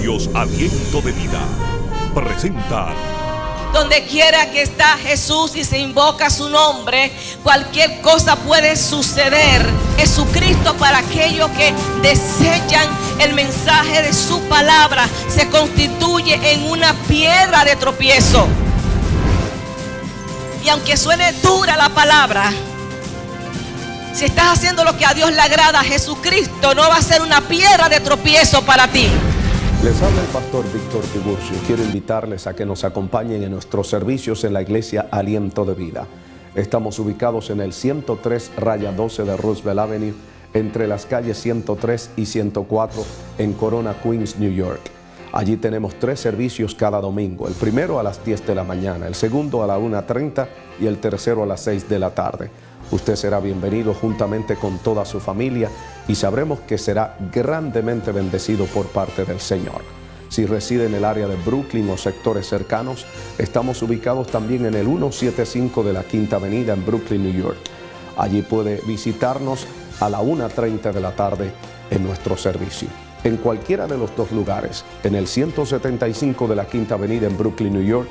Ministerios Aliento de Vida presentan. Donde quiera que está Jesús y se invoca su nombre, cualquier cosa puede suceder. Jesucristo, para aquellos que desechan el mensaje de su palabra, se constituye en una piedra de tropiezo. Y aunque suene dura la palabra, si estás haciendo lo que a Dios le agrada, Jesucristo no va a ser una piedra de tropiezo para ti. Les habla el pastor Víctor Tiburcio. Quiero invitarles a que nos acompañen en nuestros servicios en la iglesia Aliento de Vida. Estamos ubicados en el 103-12 de Roosevelt Avenue, entre las calles 103 y 104 en Corona, Queens, New York. Allí tenemos 3 servicios cada domingo. El primero a las 10 de la mañana, el segundo a la 1:30 y el tercero a las 6 de la tarde. Usted será bienvenido juntamente con toda su familia y sabremos que será grandemente bendecido por parte del Señor. Si reside en el área de Brooklyn o sectores cercanos, estamos ubicados también en el 175 de la Quinta Avenida en Brooklyn, New York. Allí puede visitarnos a la 1:30 de la tarde en nuestro servicio. En cualquiera de los dos lugares, en el 175 de la Quinta Avenida en Brooklyn, New York,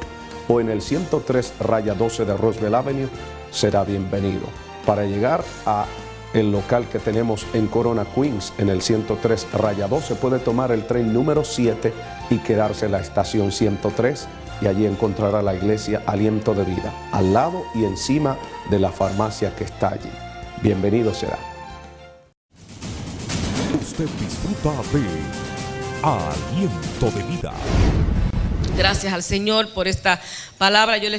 o en el 103-12 de Roosevelt Avenue, será bienvenido. Para llegar a el local que tenemos en Corona, Queens, en el 103-12, puede tomar el tren número 7 y quedarse en la estación 103 y allí encontrará la iglesia Aliento de Vida, al lado y encima de la farmacia que está allí. Bienvenido será. Usted disfruta de Aliento de Vida. Gracias al Señor por esta palabra. Yo no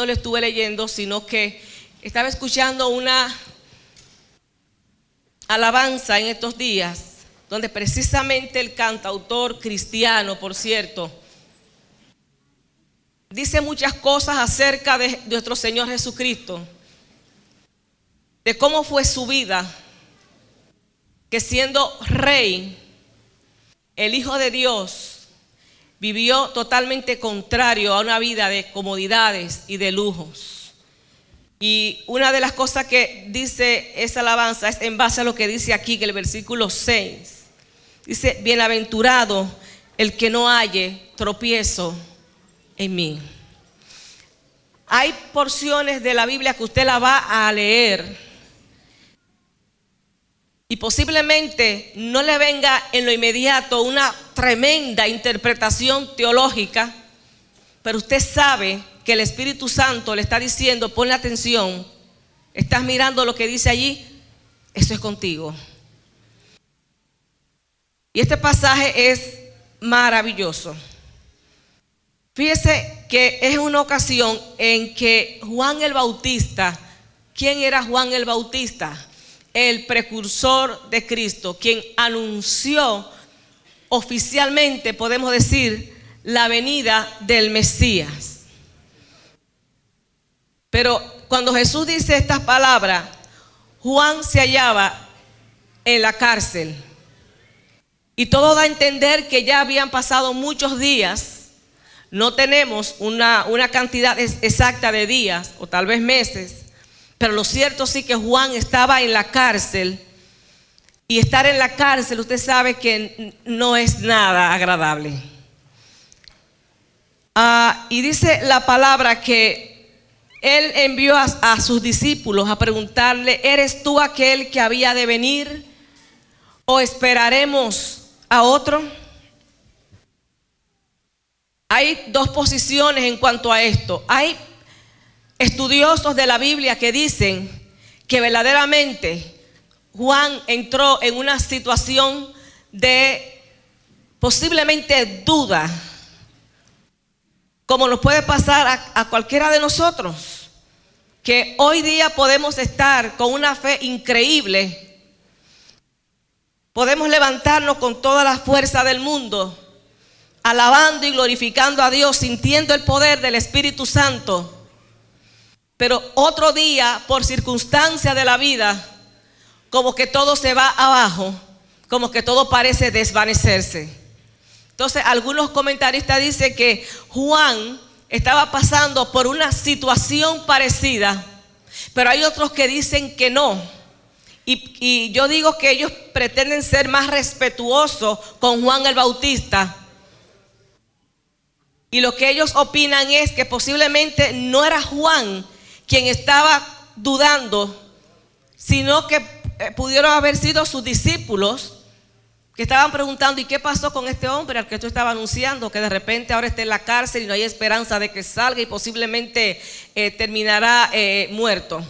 le estuve leyendo, sino que estaba escuchando una alabanza en estos días, donde precisamente el cantautor cristiano, por cierto, dice muchas cosas acerca de nuestro Señor Jesucristo, de cómo fue su vida, que siendo rey, el Hijo de Dios, vivió totalmente contrario a una vida de comodidades y de lujos. Y una de las cosas que dice esa alabanza es en base a lo que dice aquí, que el versículo 6 dice: bienaventurado el que no halle tropiezo en mí. Hay porciones de la Biblia que usted la va a leer y posiblemente no le venga en lo inmediato una tremenda interpretación teológica, pero usted sabe que el Espíritu Santo le está diciendo: ponle atención, estás mirando lo que dice allí, eso es contigo. Y este pasaje es maravilloso. Fíjese que es una ocasión en que Juan el Bautista, ¿quién era Juan el Bautista? El precursor de Cristo, quien anunció oficialmente, podemos decir, la venida del Mesías. Pero cuando Jesús dice estas palabras, Juan se hallaba en la cárcel. Y todo da a entender que ya habían pasado muchos días. No tenemos una cantidad exacta de días, o tal vez meses. Pero lo cierto sí que Juan estaba en la cárcel. Y estar en la cárcel, usted sabe que no es nada agradable. Y dice la palabra que él envió a sus discípulos a preguntarle: ¿eres tú aquel que había de venir o esperaremos a otro? Hay dos posiciones en cuanto a esto. Hay estudiosos de la Biblia que dicen que verdaderamente Juan entró en una situación de posiblemente duda, como nos puede pasar a cualquiera de nosotros, que hoy día podemos estar con una fe increíble, podemos levantarnos con toda la fuerza del mundo, alabando y glorificando a Dios, sintiendo el poder del Espíritu Santo. Pero otro día, por circunstancia de la vida, como que todo se va abajo, como que todo parece desvanecerse. Entonces, algunos comentaristas dicen que Juan estaba pasando por una situación parecida, pero hay otros que dicen que no, Y yo digo que ellos pretenden ser más respetuosos con Juan el Bautista. Y lo que ellos opinan es que posiblemente no era Juan quien estaba dudando, sino que pudieron haber sido sus discípulos que estaban preguntando: ¿y qué pasó con este hombre al que tú estabas anunciando? Que de repente ahora está en la cárcel y no hay esperanza de que salga y posiblemente terminará muerto.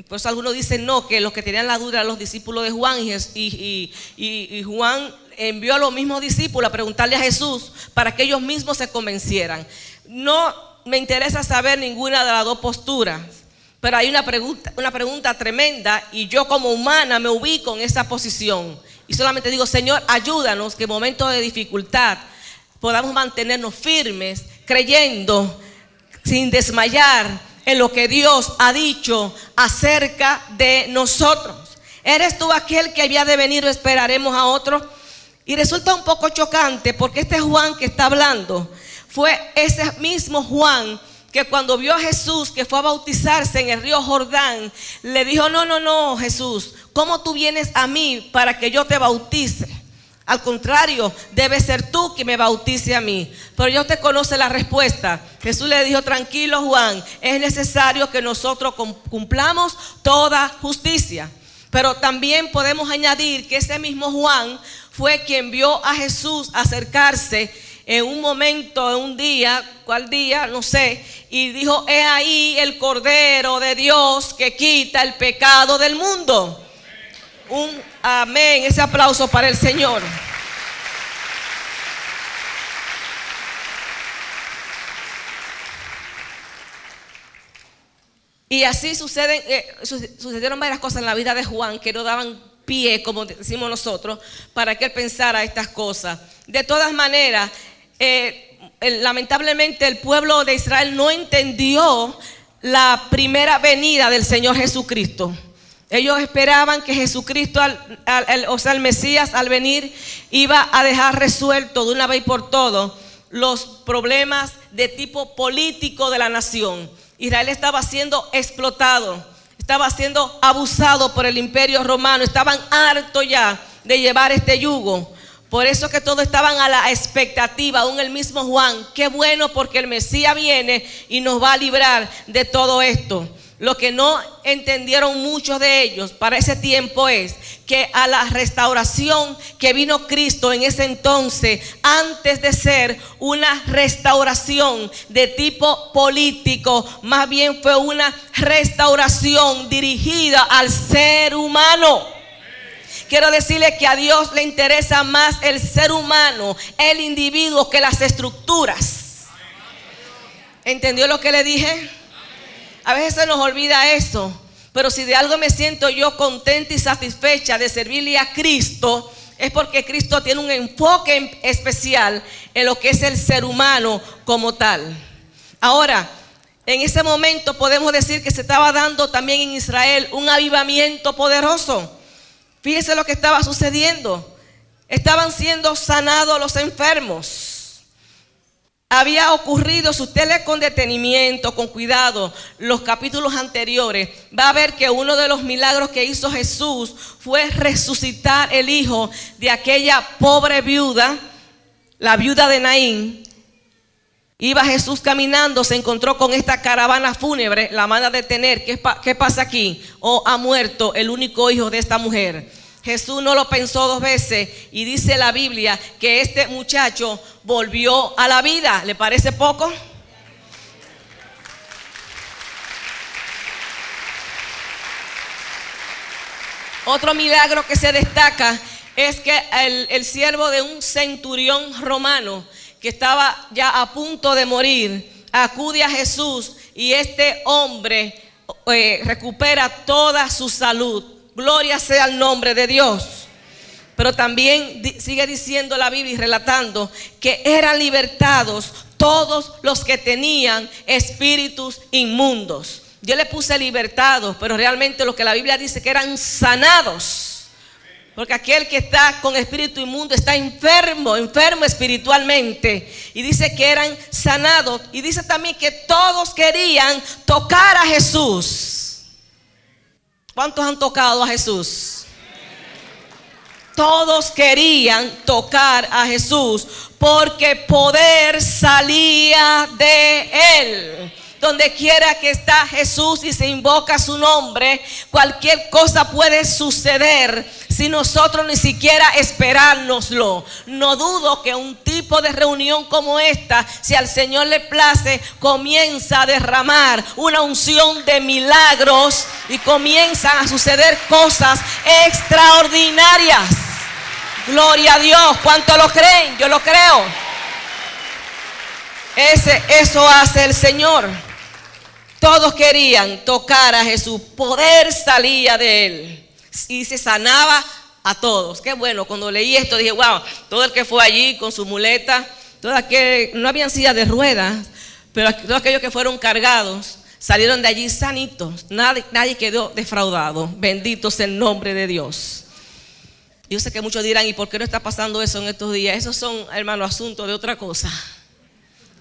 Por eso algunos dicen no, que los que tenían la duda eran los discípulos de Juan, y Juan envió a los mismos discípulos a preguntarle a Jesús para que ellos mismos se convencieran. No me interesa saber ninguna de las dos posturas, pero hay una pregunta tremenda, y yo como humana me ubico en esa posición. Y solamente digo: Señor, ayúdanos que en momentos de dificultad podamos mantenernos firmes, creyendo, sin desmayar en lo que Dios ha dicho acerca de nosotros. ¿Eres tú aquel que había de venir o esperaremos a otro? Y resulta un poco chocante, porque este Juan que está hablando fue ese mismo Juan que cuando vio a Jesús que fue a bautizarse en el río Jordán, le dijo: no, Jesús, ¿cómo tú vienes a mí para que yo te bautice? Al contrario, debe ser tú que me bautice a mí. Pero Dios te conoce la respuesta. Jesús le dijo: tranquilo, Juan, es necesario que nosotros cumplamos toda justicia. Pero también podemos añadir que ese mismo Juan fue quien vio a Jesús acercarse en un momento, en un día, ¿cuál día? No sé, y dijo: he ahí el Cordero de Dios que quita el pecado del mundo. Un amén, ese aplauso para el Señor. Y así sucedieron varias cosas en la vida de Juan que no daban pie, como decimos nosotros, para que él pensara estas cosas. De todas maneras, lamentablemente el pueblo de Israel no entendió la primera venida del Señor Jesucristo. Ellos esperaban que Jesucristo, el Mesías, al venir, iba a dejar resuelto de una vez por todas los problemas de tipo político de la nación. Israel estaba siendo explotado, estaba siendo abusado por el imperio romano. Estaban hartos ya de llevar este yugo. Por eso que todos estaban a la expectativa, aún el mismo Juan: qué bueno, porque el Mesías viene y nos va a librar de todo esto. Lo que no entendieron muchos de ellos para ese tiempo es que a la restauración que vino Cristo en ese entonces, antes de ser una restauración de tipo político, más bien fue una restauración dirigida al ser humano. Quiero decirle que a Dios le interesa más el ser humano, el individuo, que las estructuras. ¿Entendió lo que le dije? A veces se nos olvida eso, pero si de algo me siento yo contenta y satisfecha de servirle a Cristo, es porque Cristo tiene un enfoque especial en lo que es el ser humano como tal. Ahora, en ese momento podemos decir que se estaba dando también en Israel un avivamiento poderoso. Fíjense lo que estaba sucediendo. Estaban siendo sanados los enfermos. Había ocurrido, si usted lee con detenimiento, con cuidado, los capítulos anteriores, va a ver que uno de los milagros que hizo Jesús fue resucitar el hijo de aquella pobre viuda, la viuda de Naín. Iba Jesús caminando, se encontró con esta caravana fúnebre, la manda a detener. ¿Qué pasa aquí? Oh, ha muerto el único hijo de esta mujer. Jesús no lo pensó dos veces y dice la Biblia que este muchacho volvió a la vida. ¿Le parece poco? Otro milagro que se destaca es que el siervo de un centurión romano que estaba ya a punto de morir acude a Jesús, y este hombre recupera toda su salud. Gloria sea el nombre de Dios. Pero también sigue diciendo la Biblia y relatando que eran libertados todos los que tenían espíritus inmundos. Yo le puse libertados, pero realmente lo que la Biblia dice que eran sanados. Porque aquel que está con espíritu inmundo está enfermo espiritualmente. Y dice que eran sanados. Y dice también que todos querían tocar a Jesús. ¿Cuántos han tocado a Jesús? Todos querían tocar a Jesús porque poder salía de él. Donde quiera que está Jesús y se invoca su nombre, cualquier cosa puede suceder si nosotros ni siquiera esperárnoslo. No dudo que un tipo de reunión como esta, si al Señor le place, comienza a derramar una unción de milagros y comienzan a suceder cosas extraordinarias. Gloria a Dios. ¿Cuántos lo creen? Yo lo creo. Eso hace el Señor. Todos querían tocar a Jesús, poder salía de él y se sanaba a todos. Qué bueno, cuando leí esto dije, wow, todo el que fue allí con su muleta, no habían sillas de ruedas, pero todos aquellos que fueron cargados salieron de allí sanitos, nadie quedó defraudado. Bendito sea el nombre de Dios. Yo sé que muchos dirán, ¿y por qué no está pasando eso en estos días? Esos son, hermano, asuntos de otra cosa.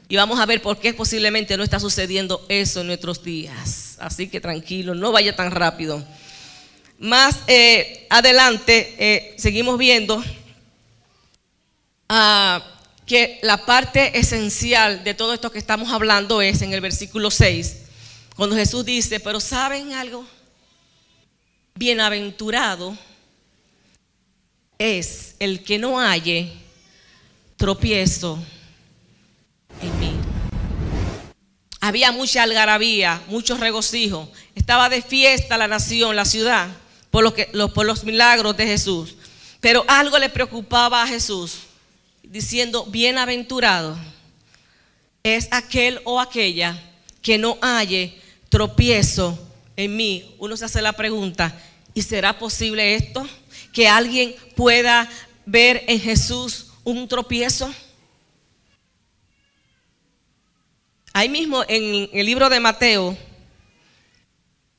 Y vamos a ver por qué posiblemente no está sucediendo eso en nuestros días. Así que tranquilo, no vaya tan rápido. Más adelante seguimos viendo que la parte esencial de todo esto que estamos hablando es en el versículo 6. Cuando Jesús dice, pero ¿saben algo? Bienaventurado es el que no halle tropiezo en mí. Había mucha algarabía, mucho regocijo. Estaba de fiesta la nación, la ciudad, por los milagros de Jesús. Pero algo le preocupaba a Jesús, diciendo, bienaventurado es aquel o aquella que no halle tropiezo en mí. Uno se hace la pregunta, ¿y será posible esto? Que alguien pueda ver en Jesús un tropiezo. Ahí mismo en el libro de Mateo,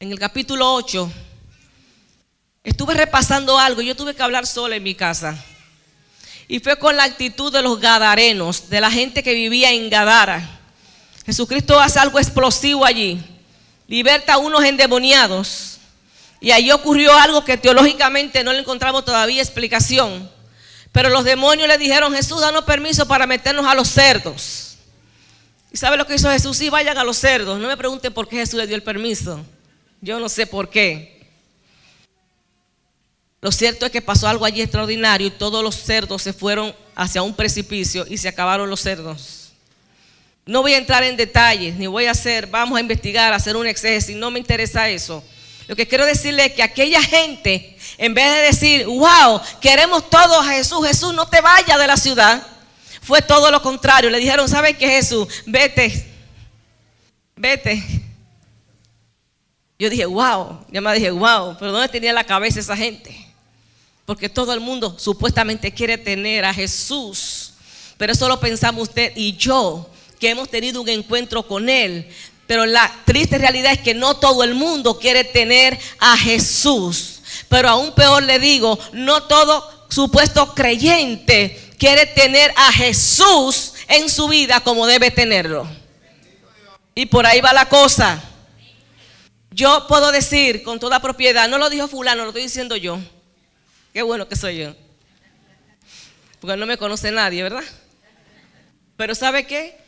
en el capítulo 8, estuve repasando algo. Yo tuve que hablar sola en mi casa. Y fue con la actitud de los gadarenos, de la gente que vivía en Gadara. Jesucristo hace algo explosivo allí. Liberta a unos endemoniados. Y allí ocurrió algo que teológicamente no le encontramos todavía explicación. Pero los demonios le dijeron, Jesús, danos permiso para meternos a los cerdos. ¿Y sabe lo que hizo Jesús? Sí, vayan a los cerdos. No me pregunten por qué Jesús le dio el permiso. Yo no sé por qué. Lo cierto es que pasó algo allí extraordinario y todos los cerdos se fueron hacia un precipicio y se acabaron los cerdos. No voy a entrar en detalles, ni vamos a investigar, hacer un exégesis, no me interesa eso. Lo que quiero decirle es que aquella gente, en vez de decir, wow, queremos todos a Jesús, Jesús, no te vayas de la ciudad, fue todo lo contrario. Le dijeron, ¿sabes qué, Jesús? Vete. Yo dije, wow, pero ¿dónde tenía la cabeza esa gente? Porque todo el mundo supuestamente quiere tener a Jesús, pero eso lo pensamos usted y yo, que hemos tenido un encuentro con Él. Pero la triste realidad es que no todo el mundo quiere tener a Jesús. Pero aún peor le digo, no todo supuesto creyente quiere tener a Jesús en su vida como debe tenerlo. Y por ahí va la cosa. Yo puedo decir con toda propiedad, no lo dijo fulano, lo estoy diciendo yo. Qué bueno que soy yo. Porque no me conoce nadie, ¿verdad? Pero ¿sabe qué?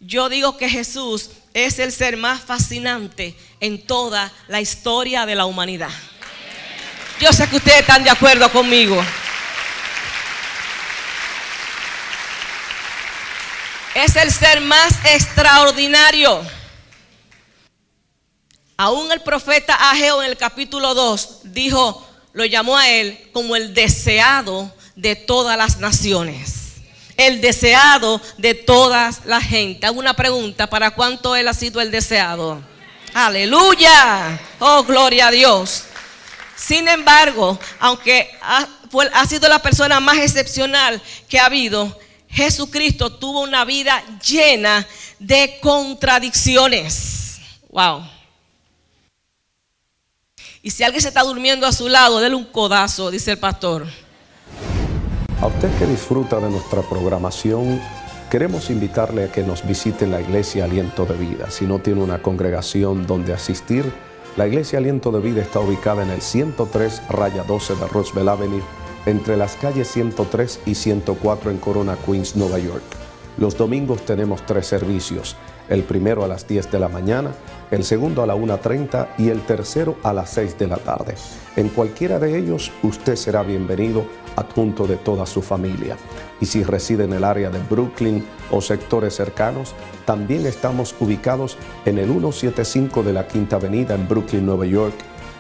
Yo digo que Jesús es el ser más fascinante en toda la historia de la humanidad. Yo sé que ustedes están de acuerdo conmigo. Es el ser más extraordinario. Aún el profeta Ageo en el capítulo 2 dijo, lo llamó a él como el deseado de todas las naciones. El deseado de todas las gente. Hago una pregunta, ¿para cuánto él ha sido el deseado? Aleluya. Oh, gloria a Dios. Sin embargo, aunque ha sido la persona más excepcional que ha habido, Jesucristo tuvo una vida llena de contradicciones. Wow. Y si alguien se está durmiendo a su lado, déle un codazo, dice el pastor. A usted que disfruta de nuestra programación, queremos invitarle a que nos visite la Iglesia Aliento de Vida. Si no tiene una congregación donde asistir, La Iglesia Aliento de Vida está ubicada en el 103-12 de Roosevelt Avenue, entre las calles 103 y 104 en Corona, Queens, Nueva York. Los domingos tenemos 3 servicios, el primero a las 10 de la mañana, el segundo a la 1:30 y el tercero a las 6 de la tarde. En cualquiera de ellos usted será bienvenido adjunto de toda su familia. Y si reside en el área de Brooklyn o sectores cercanos, también estamos ubicados en el 175 de la Quinta Avenida en Brooklyn, Nueva York,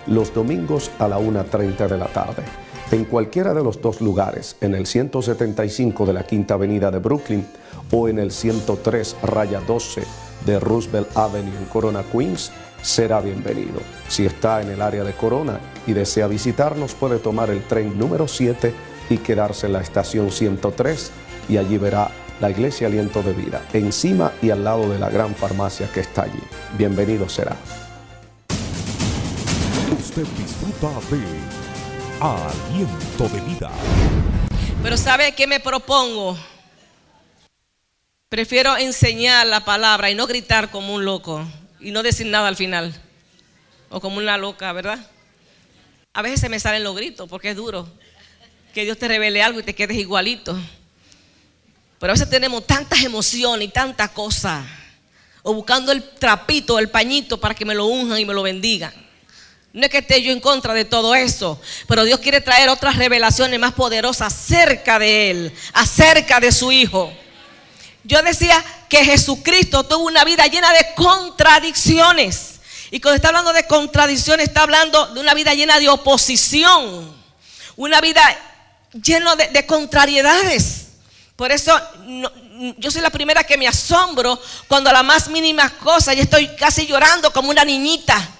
los domingos a la 1:30 de la tarde. En cualquiera de los 2 lugares, en el 175 de la Quinta Avenida de Brooklyn o en el 103-12 de Roosevelt Avenue en Corona, Queens, será bienvenido. Si está en el área de Corona y desea visitarnos, puede tomar el tren número 7 y quedarse en la estación 103 y allí verá la Iglesia Aliento de Vida, encima y al lado de la gran farmacia que está allí. Bienvenido será. Usted disfruta de Aliento de Vida. Pero ¿sabe qué me propongo? Prefiero enseñar la palabra y no gritar como un loco y no decir nada al final, o como una loca, ¿verdad? A veces se me salen los gritos porque es duro que Dios te revele algo y te quedes igualito. Pero a veces tenemos tantas emociones y tantas cosas, o buscando el trapito, el pañito para que me lo unjan y me lo bendigan. No es que esté yo en contra de todo eso, pero Dios quiere traer otras revelaciones más poderosas acerca de Él, acerca de su Hijo. Yo decía que Jesucristo tuvo una vida llena de contradicciones. Y cuando está hablando de contradicciones, está hablando de una vida llena de oposición, una vida llena de contrariedades. Por eso yo soy la primera que me asombro cuando a la más mínima cosa yo estoy casi llorando como una niñita.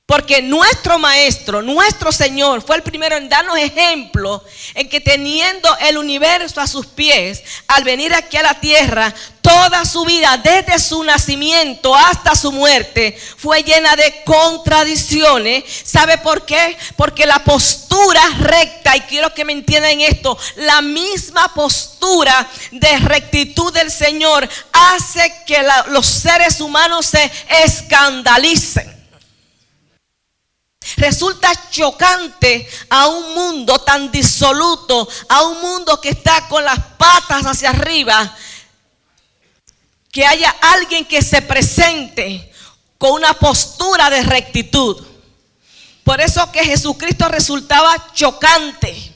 Porque nuestro Maestro, nuestro Señor, fue el primero en darnos ejemplo en que teniendo el universo a sus pies, al venir aquí a la tierra, toda su vida, desde su nacimiento hasta su muerte, fue llena de contradicciones. ¿Sabe por qué? Porque la postura recta, y quiero que me entiendan esto, la misma postura de rectitud del Señor hace que los seres humanos se escandalicen. Resulta chocante a un mundo tan disoluto, a un mundo que está con las patas hacia arriba, que haya alguien que se presente con una postura de rectitud. Por eso que Jesucristo resultaba chocante.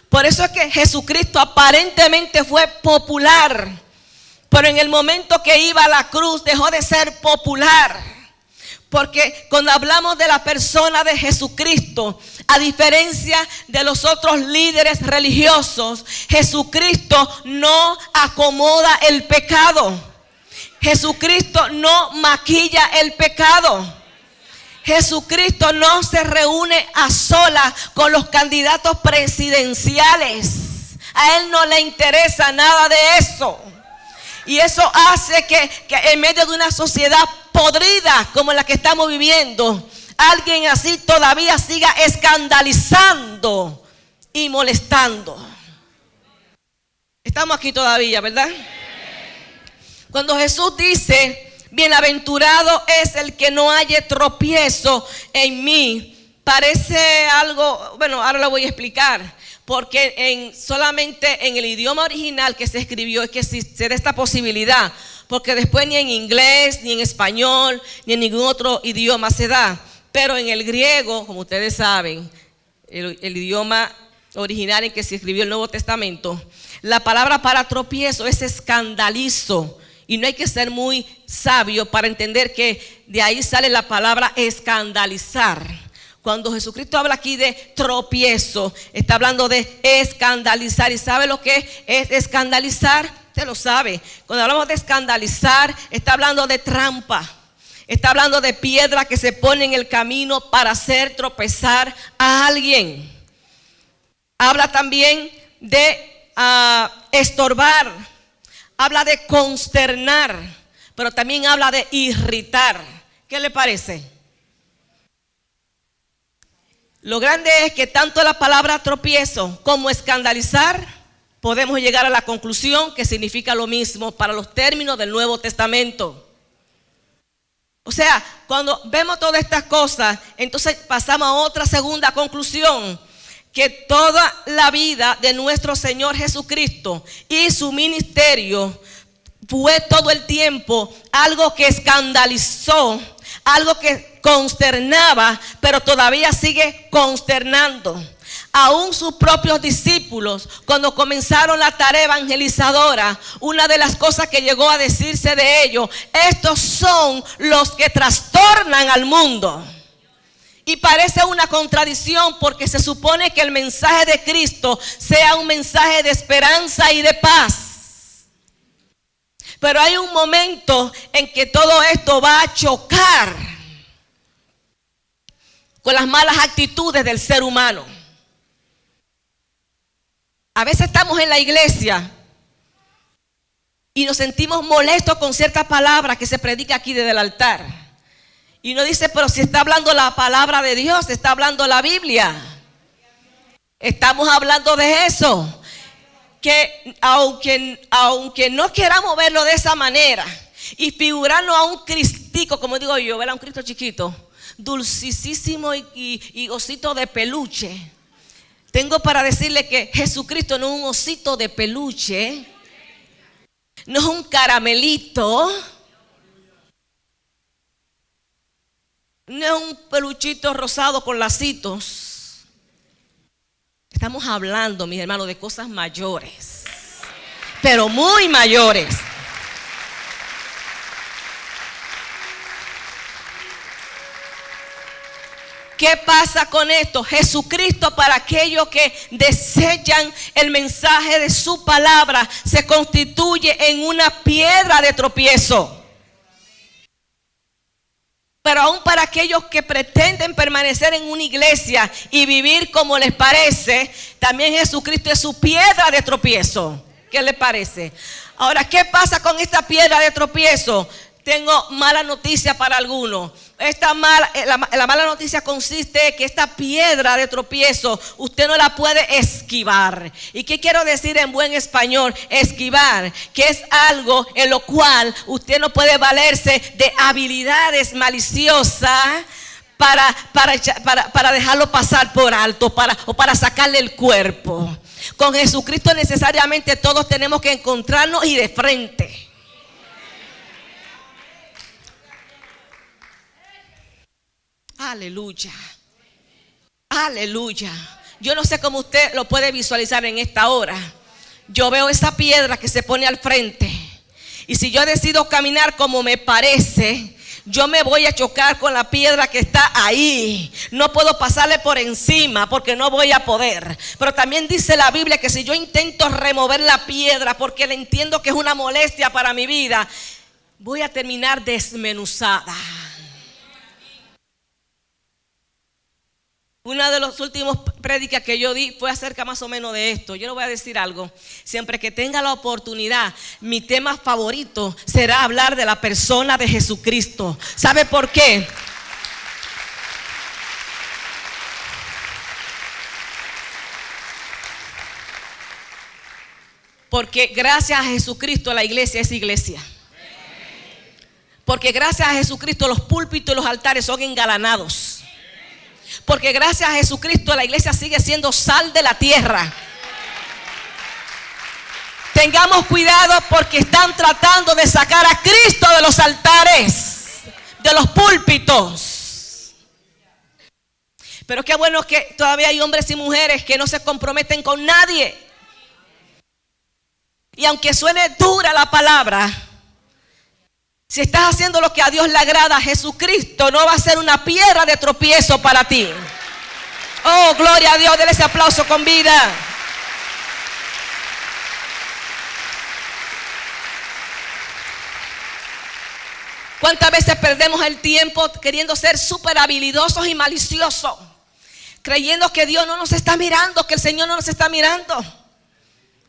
Por eso es que Jesucristo aparentemente fue popular, pero en el momento que iba a la cruz dejó de ser popular. Porque cuando hablamos de la persona de Jesucristo, a diferencia de los otros líderes religiosos, Jesucristo no acomoda el pecado. Jesucristo no maquilla el pecado. Jesucristo no se reúne a solas con los candidatos presidenciales. A Él no le interesa nada de eso. Y eso hace que en medio de una sociedad podrida como la que estamos viviendo, alguien así todavía siga escandalizando y molestando. Estamos aquí todavía, ¿verdad? Cuando Jesús dice, bienaventurado es el que no haya tropiezo en mí, parece algo, bueno, ahora lo voy a explicar. Porque solamente en el idioma original que se escribió es que se da esta posibilidad. Porque después ni en inglés, ni en español, ni en ningún otro idioma se da. Pero en el griego, como ustedes saben, el idioma original en que se escribió el Nuevo Testamento, la palabra para tropiezo es escandalizo. Y no hay que ser muy sabio para entender que de ahí sale la palabra escandalizar. Cuando Jesucristo habla aquí de tropiezo, está hablando de escandalizar. ¿Y sabe lo que es escandalizar? Usted lo sabe. Cuando hablamos de escandalizar, está hablando de trampa. Está hablando de piedra que se pone en el camino para hacer tropezar a alguien. Habla también de estorbar. Habla de consternar. Pero también habla de irritar. ¿Qué le parece? Lo grande es que tanto la palabra tropiezo como escandalizar podemos llegar a la conclusión que significa lo mismo para los términos del Nuevo Testamento. O sea, cuando vemos todas estas cosas, entonces pasamos a otra segunda conclusión, que toda la vida de nuestro Señor Jesucristo y su ministerio fue todo el tiempo algo que escandalizó, algo que consternaba, pero todavía sigue consternando. Aún sus propios discípulos, cuando comenzaron la tarea evangelizadora, una de las cosas que llegó a decirse de ellos: estos son los que trastornan al mundo. Y parece una contradicción, porque se supone que el mensaje de Cristo sea un mensaje de esperanza y de paz. Pero hay un momento en que todo esto va a chocar con las malas actitudes del ser humano. A veces estamos en la iglesia y nos sentimos molestos con ciertas palabras que se predica aquí desde el altar. Y uno dice: pero si está hablando la palabra de Dios, está hablando la Biblia. Estamos hablando de eso. Que aunque no queramos verlo de esa manera y figurarnos a un cristico, como digo yo, ver a un Cristo chiquito, dulcísimo y osito de peluche. Tengo para decirle que Jesucristo no es un osito de peluche, no es un caramelito, no es un peluchito rosado con lacitos. Estamos hablando, mis hermanos, de cosas mayores, pero muy mayores. ¿Qué pasa con esto? Jesucristo, para aquellos que desechan el mensaje de su palabra, se constituye en una piedra de tropiezo. Pero aún para aquellos que pretenden permanecer en una iglesia y vivir como les parece, también Jesucristo es su piedra de tropiezo. ¿Qué les parece? Ahora, ¿qué pasa con esta piedra de tropiezo? Tengo mala noticia para algunos. La mala noticia consiste en que esta piedra de tropiezo usted no la puede esquivar. ¿Y qué quiero decir en buen español? Esquivar, que es algo en lo cual usted no puede valerse de habilidades maliciosas para dejarlo pasar por alto, o para sacarle el cuerpo. Con Jesucristo necesariamente todos tenemos que encontrarnos y de frente. Aleluya, aleluya. Yo no sé cómo usted lo puede visualizar en esta hora. Yo veo esa piedra que se pone al frente, y si yo decido caminar como me parece, yo me voy a chocar con la piedra que está ahí. No puedo pasarle por encima porque no voy a poder. Pero también dice la Biblia que si yo intento remover la piedra porque le entiendo que es una molestia para mi vida, voy a terminar desmenuzada. Una de las últimas prédicas que yo di fue acerca más o menos de esto. Yo le voy a decir algo. Siempre que tenga la oportunidad, mi tema favorito será hablar de la persona de Jesucristo. ¿Sabe por qué? Porque gracias a Jesucristo la iglesia es iglesia. Porque gracias a Jesucristo los púlpitos y los altares son engalanados. Porque gracias a Jesucristo la iglesia sigue siendo sal de la tierra. Tengamos cuidado porque están tratando de sacar a Cristo de los altares, de los púlpitos. Pero qué bueno que todavía hay hombres y mujeres que no se comprometen con nadie. Y aunque suene dura la palabra, si estás haciendo lo que a Dios le agrada, Jesucristo no va a ser una piedra de tropiezo para ti. Oh, gloria a Dios, denle ese aplauso con vida. ¿Cuántas veces perdemos el tiempo queriendo ser súper habilidosos y maliciosos? Creyendo que Dios no nos está mirando, que el Señor no nos está mirando.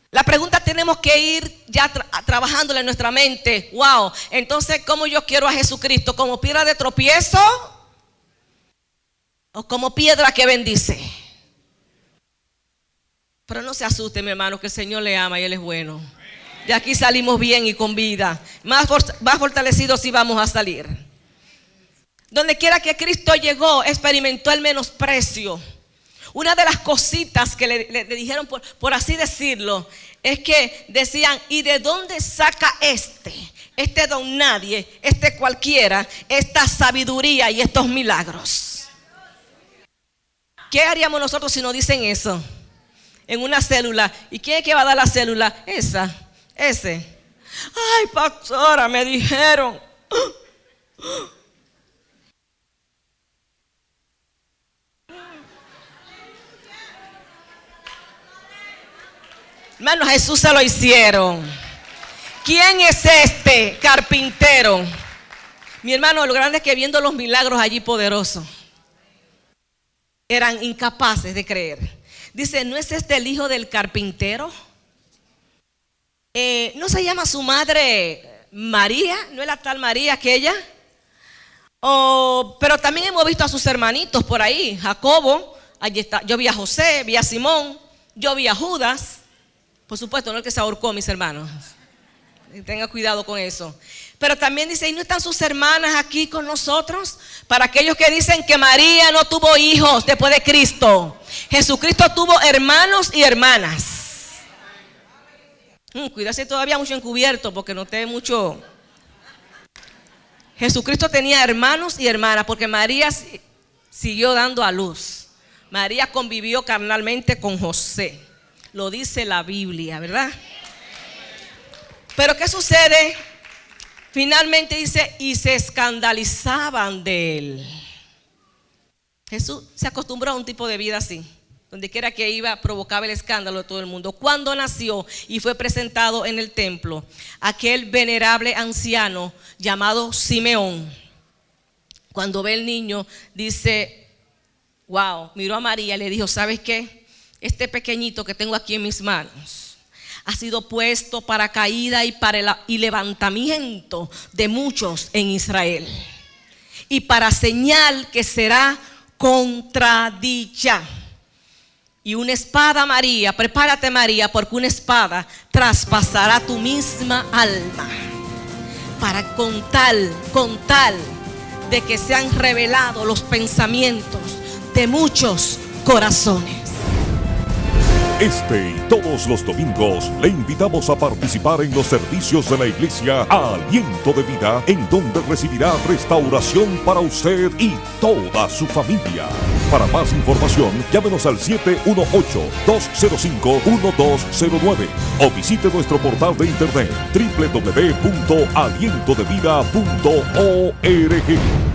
La pregunta tenemos que ir ya trabajándola en nuestra mente. Wow, entonces ¿cómo yo quiero a Jesucristo? ¿Como piedra de tropiezo? ¿O como piedra que bendice? Pero no se asuste, mi hermano, que el Señor le ama y Él es bueno. De aquí salimos bien y con vida. Más fortalecidos sí vamos a salir. Donde quiera que Cristo llegó, experimentó el menosprecio. Una de las cositas que le dijeron, por así decirlo, es que decían: ¿y de dónde saca este don nadie, este cualquiera, esta sabiduría y estos milagros? ¿Qué haríamos nosotros si nos dicen eso? En una célula. ¿Y quién es que va a dar la célula? Ese. Ay, pastora, me dijeron. Hermano, a Jesús se lo hicieron. ¿Quién es este carpintero? Mi hermano, lo grande es que viendo los milagros allí poderosos, eran incapaces de creer. Dice: ¿no es este el hijo del carpintero? ¿No se llama su madre María? ¿No es la tal María aquella? Pero también hemos visto a sus hermanitos por ahí. Jacobo, allí está. Yo vi a José, vi a Simón, yo vi a Judas. Por supuesto, no el que se ahorcó, mis hermanos. Tenga cuidado con eso. Pero también dice: ¿y no están sus hermanas aquí con nosotros? Para aquellos que dicen que María no tuvo hijos después de Cristo, Jesucristo tuvo hermanos y hermanas. Cuídase todavía mucho encubierto, porque no te mucho. Jesucristo tenía hermanos y hermanas, porque María siguió dando a luz. María convivió carnalmente con José. Lo dice la Biblia, ¿verdad? Pero ¿qué sucede? Finalmente dice: y se escandalizaban de él. Jesús se acostumbró a un tipo de vida así. Donde quiera que iba, provocaba el escándalo de todo el mundo. Cuando nació y fue presentado en el templo, aquel venerable anciano llamado Simeón, cuando ve el niño, dice: wow, miró a María y le dijo: ¿sabes qué? Este pequeñito que tengo aquí en mis manos ha sido puesto para caída y levantamiento de muchos en Israel, y para señal que será contradicha. Y una espada, María, prepárate, María, porque una espada traspasará tu misma alma, para con tal de que sean revelados los pensamientos de muchos corazones. Este y todos los domingos le invitamos a participar en los servicios de la iglesia Aliento de Vida, en donde recibirá restauración para usted y toda su familia. Para más información, llámenos al 718-205-1209 o visite nuestro portal de internet www.alientodevida.org.